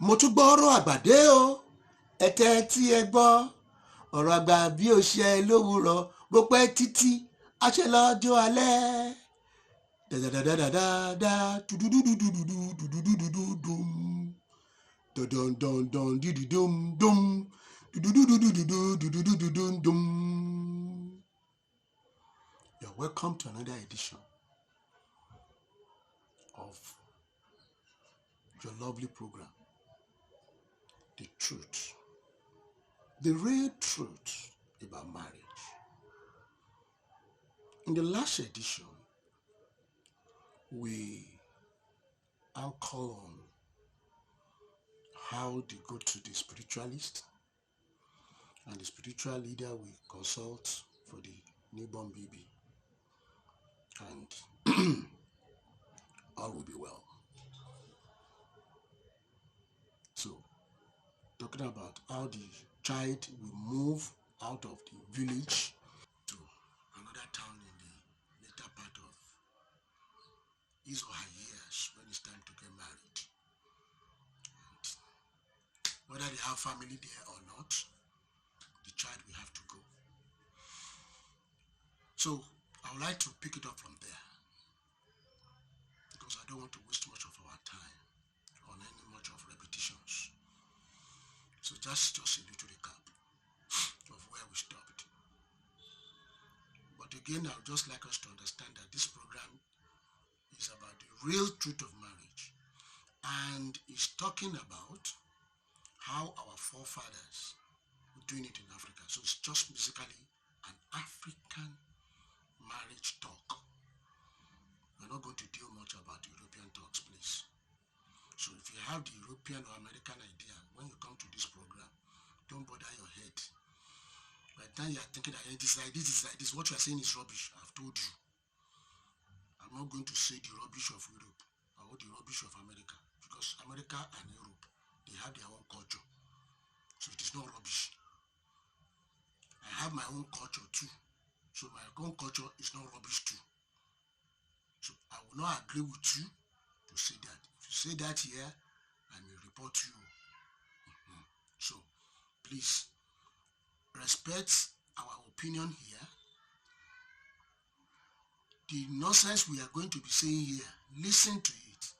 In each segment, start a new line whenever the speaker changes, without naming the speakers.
mo tún gbọ́ ọ̀rọ̀ àgbàdé o ẹ̀tẹ́ tí ẹ gbọ́ ọ̀rọ̀ àgbà bí ó ṣe lówùrọ̀ bó pẹ́ títí àṣẹ lọ́jọ́ alẹ́ dàdàdàdàdàdà dùdùdùdùdùdùdùdùdùdùdùm dọ̀dọ̀ndọ̀ndọ̀n dídìdùm dùdùdùdùdùdùdùdùdùdùdùm. You're welcome to another edition of your lovely program, The Truth, the real truth about marriage. In the last edition, we anchor on how they go to the spiritualist, and the spiritual leader will consult for the newborn baby, and all will be well. So, talking about how the child will move out of the village to another town in the later part of his or her years when it's time to get married. And whether they have family there or not, the child will have to go. So I would like to pick it up from there because I don't want to waste much of our time on any much of repetitions. So just a little recap of where we stopped. But again, I would just like us to understand that this program is about the real truth of marriage and is talking about how our forefathers were doing it in Africa. So it's just basically an African marriage talk. We're not going to deal much about European talks, please. So if you have the European or American idea, when you come to this program, don't bother your head. By the time you are thinking that this, what you are saying is rubbish, I've told you. I'm not going to say the rubbish of Europe or the rubbish of America, because America and Europe, they have their own culture. So it is not rubbish. I have my own culture too. So my own culture is not rubbish too. So I will not agree with you to say that. If you say that here, I may report you. So please respect our opinion here. The nonsense we are going to be saying here, listen to it.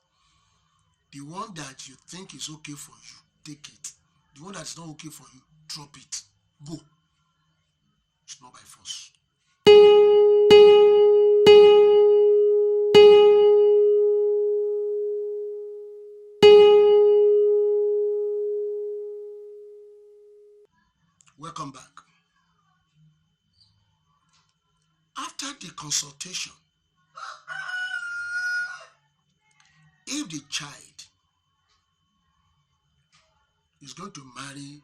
The one that you think is okay for you, take it. The one that's not okay for you, drop it. Go. It's not by force. Welcome back. After the consultation, if the child is going to marry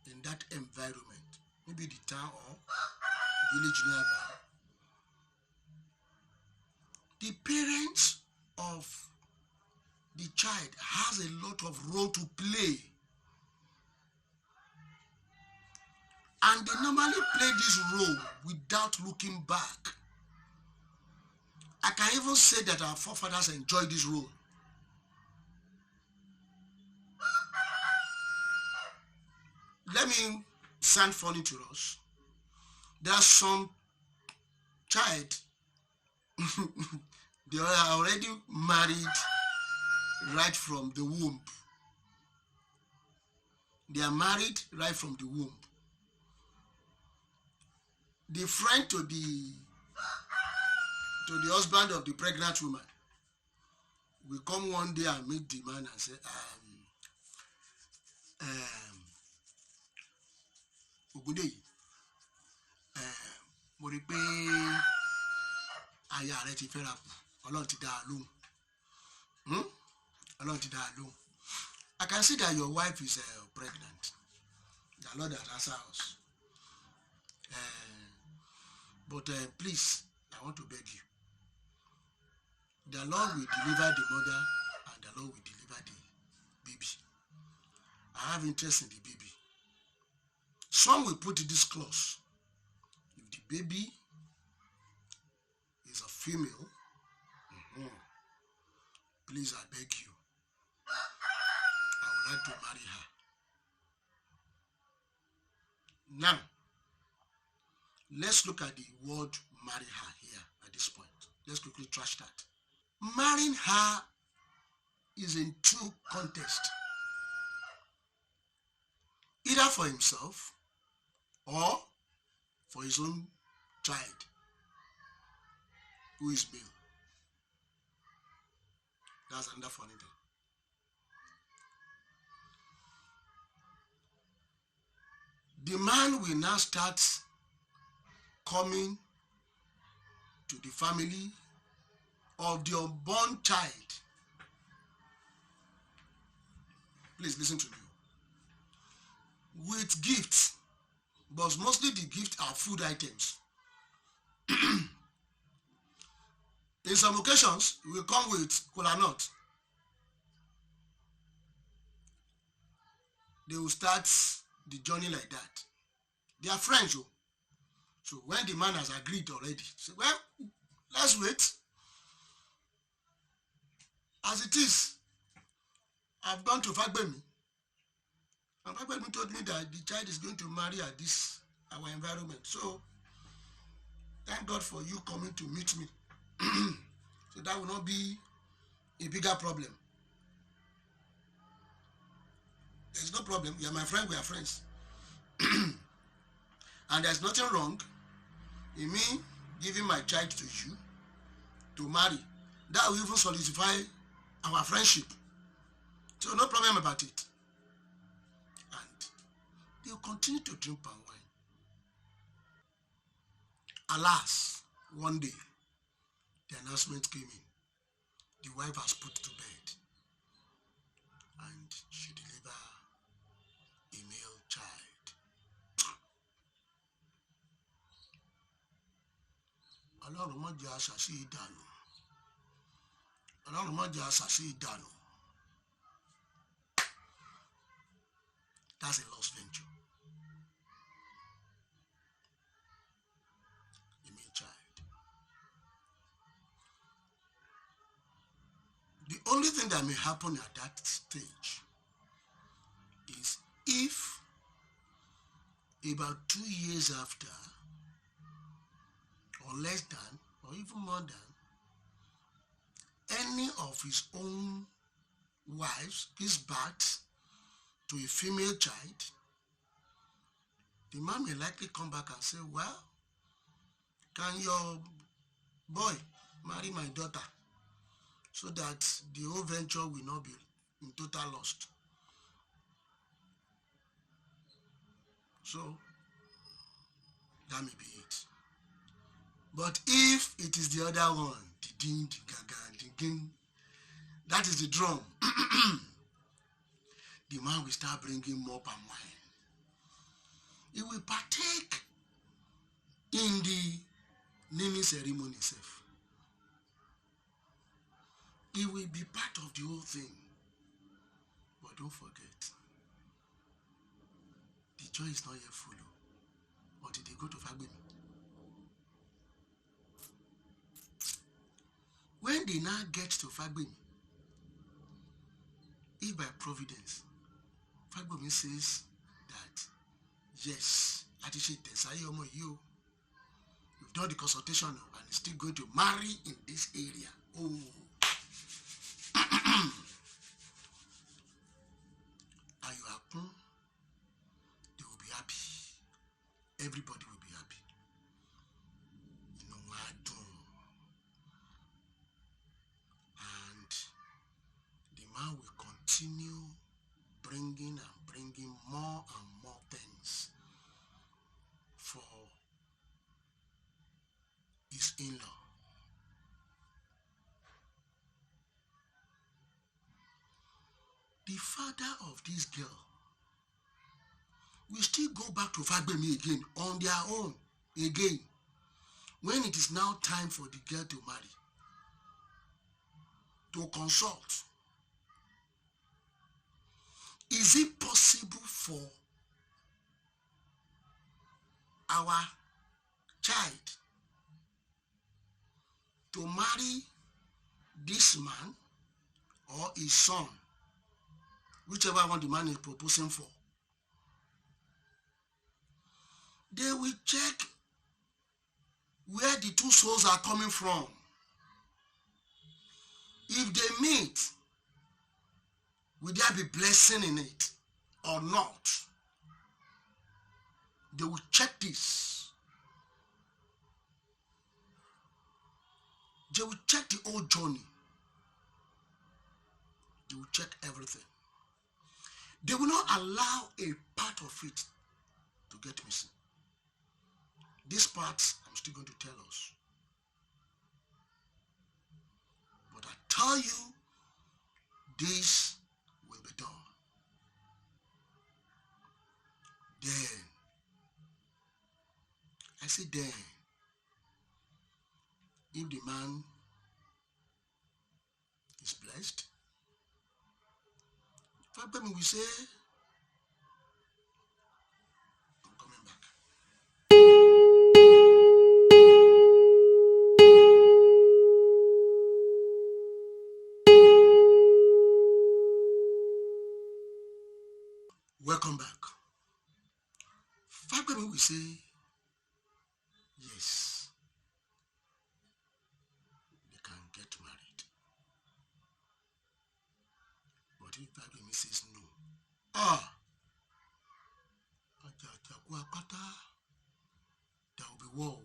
in that environment, maybe the town or village nearby, the parents of the child has a lot of role to play. And they normally play this role without looking back. I can even say that our forefathers enjoyed this role. Let me sound funny to us. There are some child, they are already married right from the womb. They are married right from the womb. The friend to the husband of the pregnant woman will come one day and meet the man and say, Ogundeyi, mo rí pé aya rẹ ti fẹ́ra kù, Ọlọ́run ti dá a lóhùn. Ọlọ́run ti dá a lóhùn. I can see that your wife is pregnant. The Lord has answered us. But please, I want to beg you. The Lord will deliver the mother and the Lord will deliver the baby. I have interest in the baby. Some will put this clause. If the baby is a female, please, I beg you, I like to marry her. Now, let's look at the word marry her here at this point. Let's quickly trash that. Marrying her is in two contexts. Either for himself or for his own child, who is male. That's another funny thing. The man will now start coming to the family of the unborn child. Please listen to me. With gifts, but mostly the gifts are food items. In some occasions, we will come with kola nut. They will start the journey like that. They are friends. So when the man has agreed already, say, well, let's wait. As it is, I've gone to Fagbemi. And Fagbemi told me that the child is going to marry at this, our environment. So thank God for you coming to meet me. So that will not be a bigger problem. There's no problem. You are my friend, we are friends. And there's nothing wrong in me giving my child to you to marry. That will even solidify our friendship. So no problem about it. And they'll continue to drink palm wine. Alas, one day, the announcement came in. The wife has put to bed and she delivered a male child. Ọlọ́run má jẹ́ àṣàṣì ìdànù. Ọlọ́run má jẹ́ àṣàṣì ìdànù. That's a lost venture. A male child. The only thing that may happen at that stage is if about 2 years after, or less than, or even more than, any of his own wives gives birth to a female child, the man may likely come back and say, well, can your boy marry my daughter so that the whole venture will not be in total loss? So that may be it. But if it is the other one, the ding, the gaga, the ding, that is the drum, the man will start bringing more palm wine. He will partake in the naming ceremony itself. He will be part of the whole thing. But don't forget, the joy is not yet full. Or did they go to Fagbemi? When they now get to Fagbemi, if by providence, Fagbemi says that, yes, you've done the consultation and is still going to marry in this area. Oh. And you happen, they will be happy. Everybody will be happy. You know what I do. And the man will continue bringing more and more things for his in-law. The father of this girl will still go back to Fagbemi again on their own again when it is now time for the girl to marry, to consult. Is it possible for our child to marry this man or his son whichever one the man is proposing for. They will check where the two souls are coming from. If they meet, will there be blessing in it or not? They will check this. They will check the whole journey. They will check everything. They will not allow a part of it to get missing. This part I'm still going to tell us. But I tell you, this will be done. Then, I say then, if the man is blessed, Fagbemi will say, I'm coming back. Welcome back. Fagbemi will say, yes, they can get married. But if Fagbemi says no, there will be war.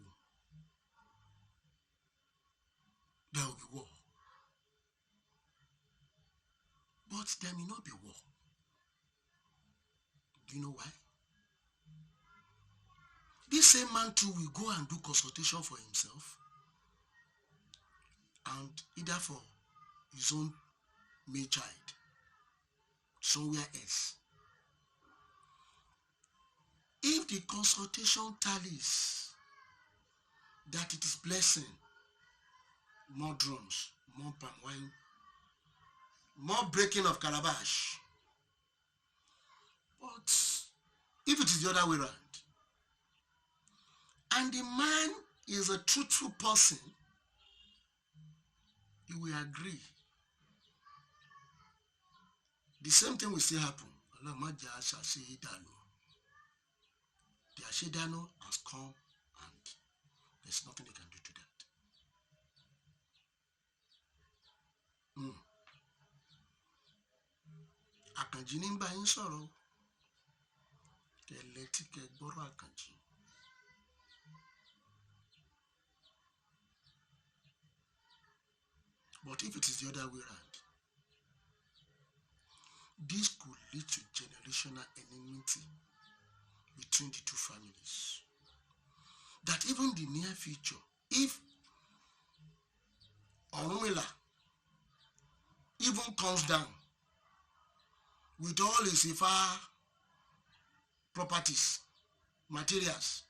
There will be war. But there may not be war. Do you know why? This same man too will go and do consultation for himself and either for his own male child somewhere else. If the consultation tallies that it is blessing, more drums, more palm wine, more breaking of calabash. But if it is the other way around, and the man is a truthful person, you will agree. The same thing will still happen. The Ashedano has come and there's nothing they can do to that. Àkànjí ní bá yín sọ̀rọ̀. Kẹ̀lẹ́tì kẹgbọ́rọ̀ Àkànjí. But if it is the other way around, this could lead to generational enmity between the two families. That even the near future, if Orunmila even comes down with all his Ifa properties, materials,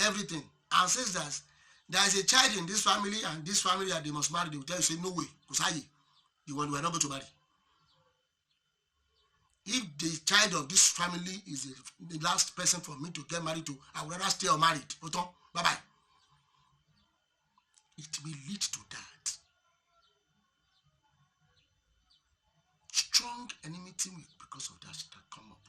everything, and says that there is a child in this family and this family that they must marry, they will tell you, say, no way, Kusayi, you were not going to marry. If the child of this family is the last person for me to get married to, I would rather stay unmarried. Oton, bye-bye. It will lead to that. Strong enmity because of that come up.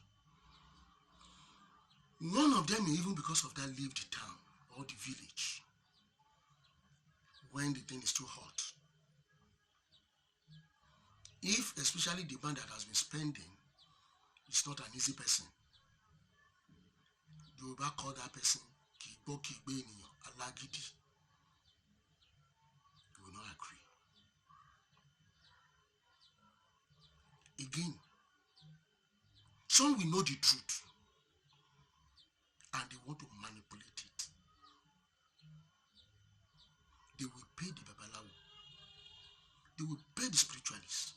One of them, even because of that, leave the town or the village when the thing is too hot. If, especially the man that has been spending, is not an easy person, you will call that person Alagidi. You will not agree. Again, some will know the truth and they want to manipulate it. They will pay the Babalawo. They will pay the spiritualists.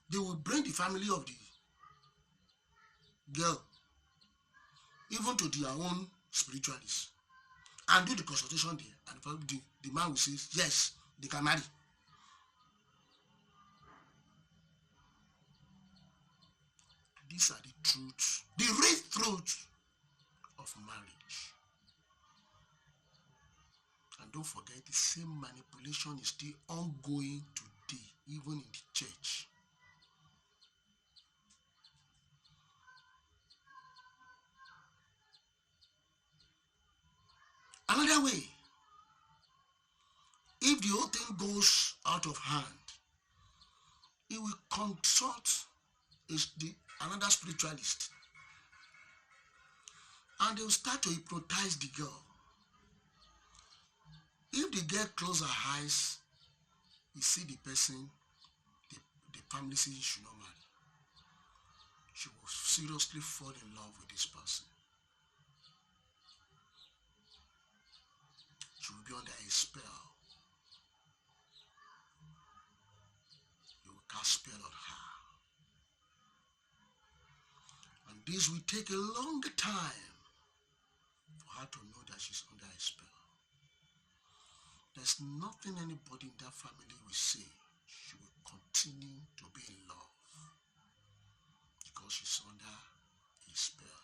They will bring the family of the girl even to their own spiritualists and do the consultation there, and the man will say, yes, they can marry. These are the truths, the real truth of marriage. And don't forget, the same manipulation is still ongoing today, even in the church. Another way, if the whole thing goes out of hand, he will consult another spiritualist, and they will start to hypnotize the girl. If the girl closes her eyes, you see the person, the family says she should not marry. She will seriously fall in love with this person. She will be under a spell. You will cast spell on her. And this will take a long time for her to know that she's under a spell. There's nothing anybody in that family will say. She will continue to be in love because she's under a spell.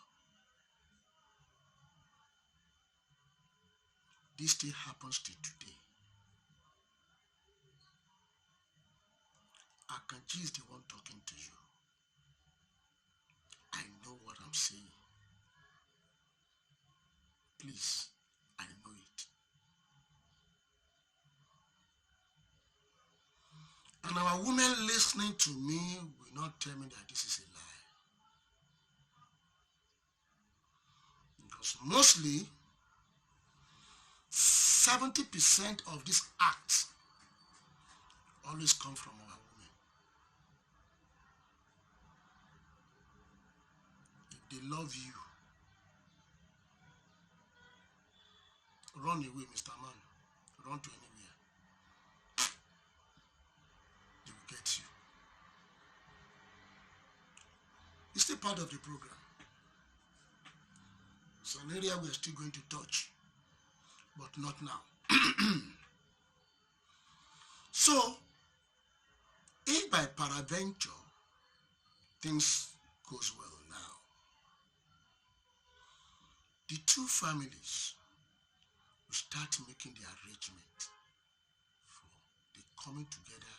This thing happens to today. Akanji is the one talking to you. I know what I'm saying. Please, I know it. And our women listening to me will not tell me that this is a lie. Because mostly, 70% of these acts always come from our women. If they love you, run away, Mr. Man. Run to anywhere. They will get you. It's still part of the program. It's an area we are still going to touch, but not now. So, if by peradventure things goes well now, the two families will start making the arrangement for the coming together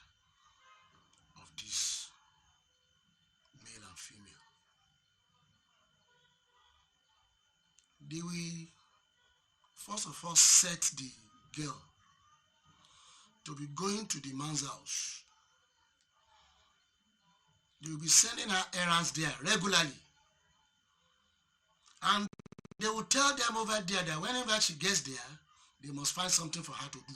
of this male and female. They will first of all set the girl to be going to the man's house. They will be sending her errands there regularly. And they will tell them over there that whenever she gets there, they must find something for her to do.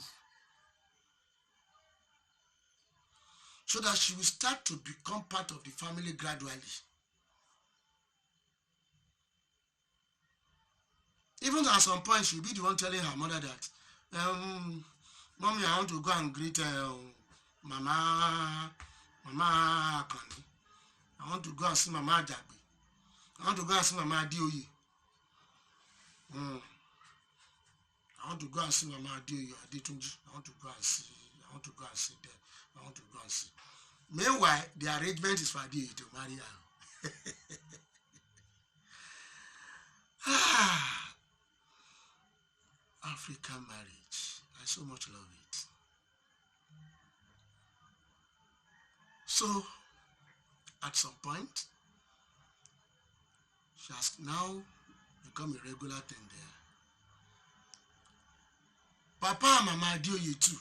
So that she will start to become part of the family gradually. Even at some point, she'll be the one telling her mother that, Mommy, I want to go and greet Mama Akani. I want to go and see Mama Jagbe. I want to go and see Mama Adioye. I want to go and see Mama Adioye, Adetunji. I want to go and see them. I want to go and see. Meanwhile, the arrangement is for Adioye to marry her. African marriage. I so much love it. So, at some point, she has now become a regular thing there. Papa and Mama Adioye too.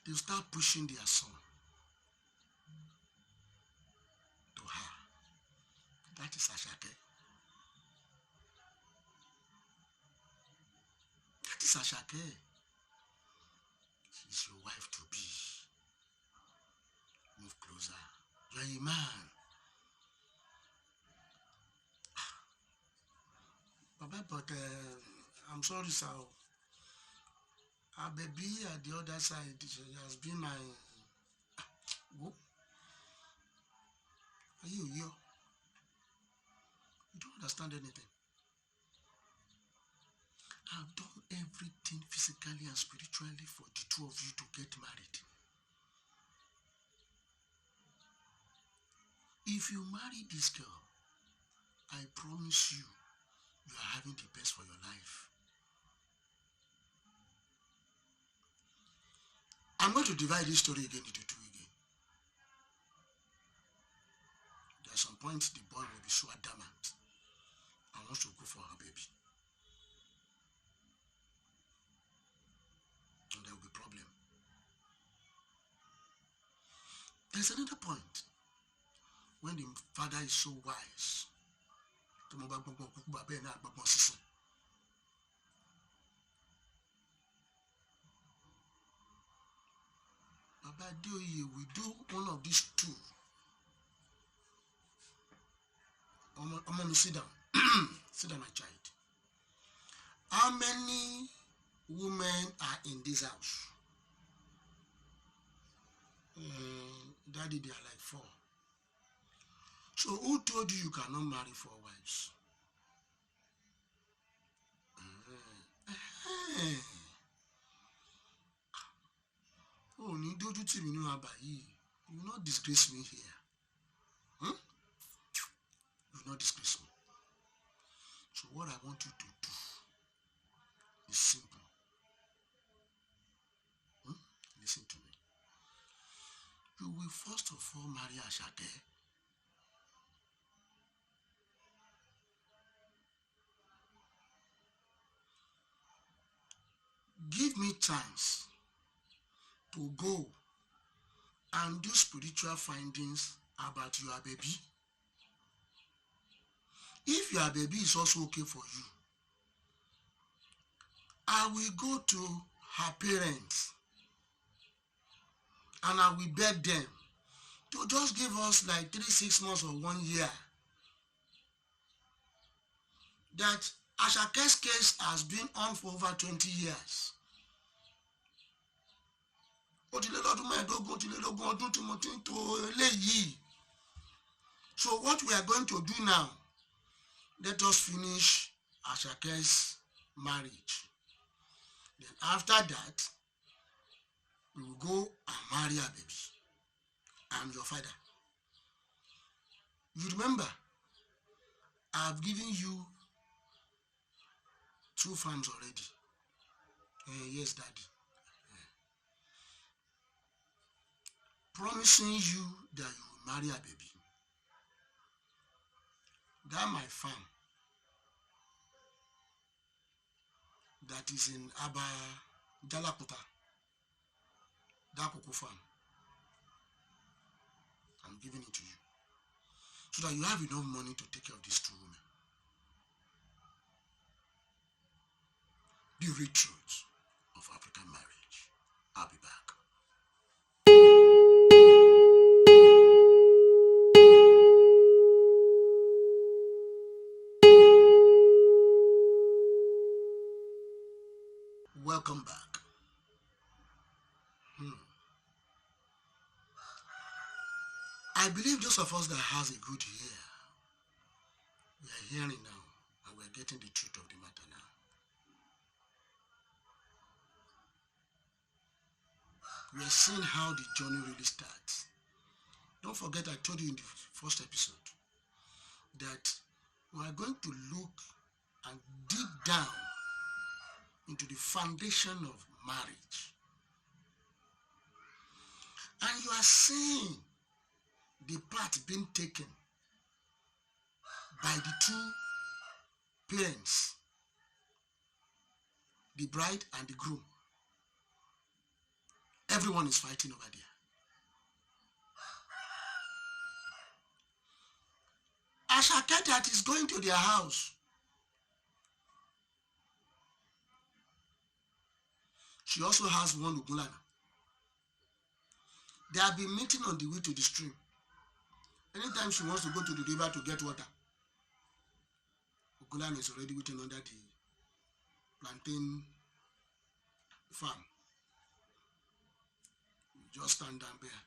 They start pushing their son to her. That is Ashake. That is Ashake. She's your wife to be. Move closer. You're a man. Baba, but I'm sorry, sir. Our baby at the other side, she has been my... Whoa. Are you here? You don't understand anything. I've done everything physically and spiritually for the two of you to get married. If you marry this girl, I promise you, you are having the best for your life. I'm going to divide this story again into two again. At some point, the boy will be so adamant and wants to go for her baby. There's another point. When the father is so wise, Baba Adeoye, we do one of these two. Sit down. Sit down, my child. How many women are in this house? Daddy, they are like 4. So who told you you cannot marry 4 wives? Oh, you will not disgrace me here. You will not disgrace me. So what I want you to do is simple. Listen to me. You will first of all marry Ashake. Give me chance to go and do spiritual findings about your baby. If your baby is also okay for you, I will go to her parents and I will beg them to just give us like 3, 6 months or 1 year. That Ashake's case has been on for over 20 years. So what we are going to do now, let us finish Ashake's marriage. Then after that, we will go and marry a baby. I am your father. You remember, I have given you 2 farms already. Yes, Daddy. Promising you that you will marry a baby. That my farm, that is in Aba Jalakuta, that cocoa farm, I'm giving it to you, so that you have enough money to take care of these 2 women. The real truth of African marriage. I'll be back. Welcome back. I believe those of us that has a good ear, we are hearing now, and we are getting the truth of the matter now. We are seeing how the journey really starts. Don't forget, I told you in the first episode that we are going to look and dig down into the foundation of marriage. And you are seeing the part being taken by the 2 parents, the bride and the groom. Everyone is fighting over there. Ashake that is going to their house, she also has one Ugulana. They have been meeting on the way to the stream. Anytime she wants to go to the river to get water, Ugulana is already waiting under the plantain farm. You just stand down there.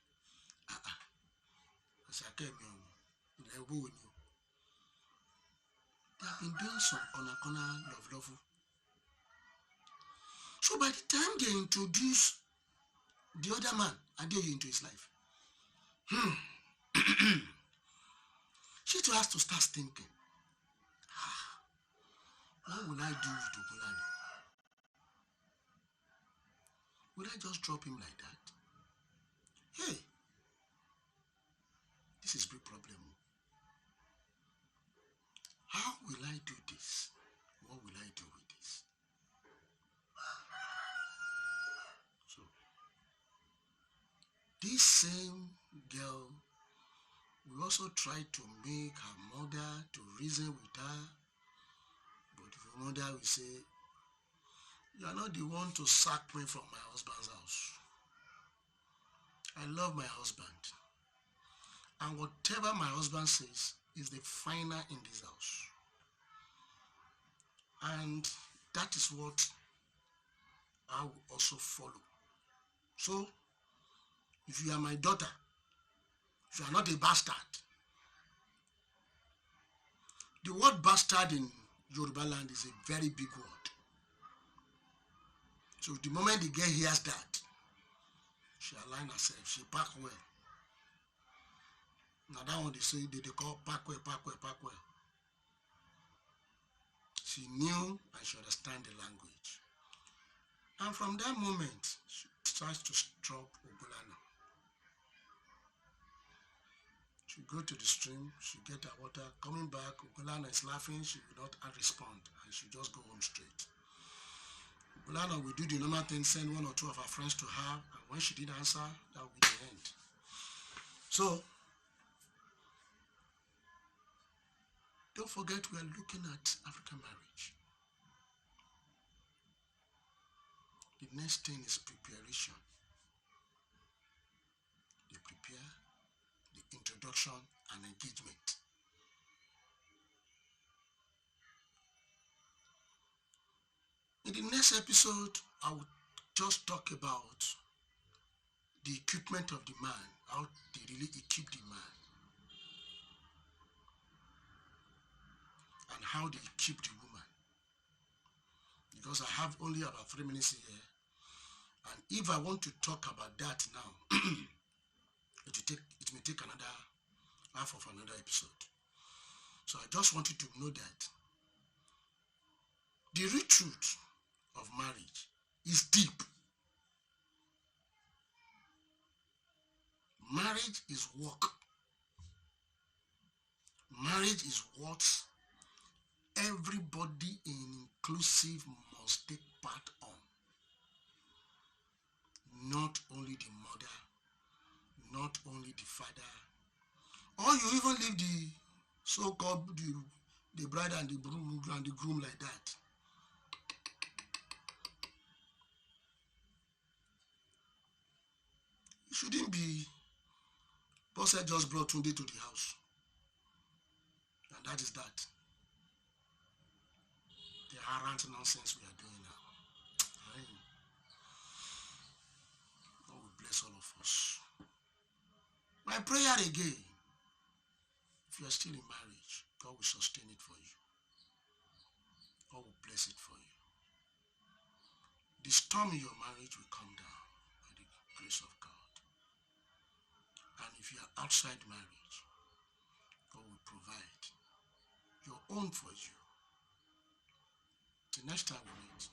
Ashake, they have been doing some corner love. So by the time they introduce the other man, Adeoye, into his life, she too has to start thinking, what will I do with Ugulani? Will I just drop him like that? Hey, this is a big problem. How will I do this? What will I do with this? So, this same girl, we also tried to make her mother to reason with her, but the mother will say, you are not the one to sack me from my husband's house. I love my husband, and whatever my husband says is the final in this house. And that is what I will also follow. So, if you are my daughter, if you are not a bastard, the word bastard in Yoruba land is a very big word. So the moment the girl hears that, she align herself, she pack well. Now that one they call pack well, pack well, pack well. She knew and she understand the language. And from that moment, she starts to stroke Ogulana. She go to the stream, she get her water, coming back, Ogulana is laughing, she will not respond, and she just go home straight. Ogulana will do the normal thing, send one or two of her friends to her, and when she didn't answer, that will be the end. So, don't forget we are looking at African marriage. The next thing is preparation. They prepare the introduction and engagement. In the next episode, I will just talk about the equipment of the man, how they really equip the man, and how they equip the woman. Because I have only about 3 minutes here, and if I want to talk about that now, it may take another half of another episode. So I just want you to know that the real truth of marriage is deep. Marriage is work. Marriage is what everybody inclusive must take part on. Not only the mother, not only the father, or you even leave the so-called the bride and the groom like that. It shouldn't be Boss just brought Tunde to the house. And that is that. The arrant nonsense we are doing now. God will bless all of us. My prayer again, if you are still in marriage, God will sustain it for you. God will bless it for you. The storm in your marriage will come down by the grace of God. And if you are outside marriage, God will provide your own for you. The next time we meet,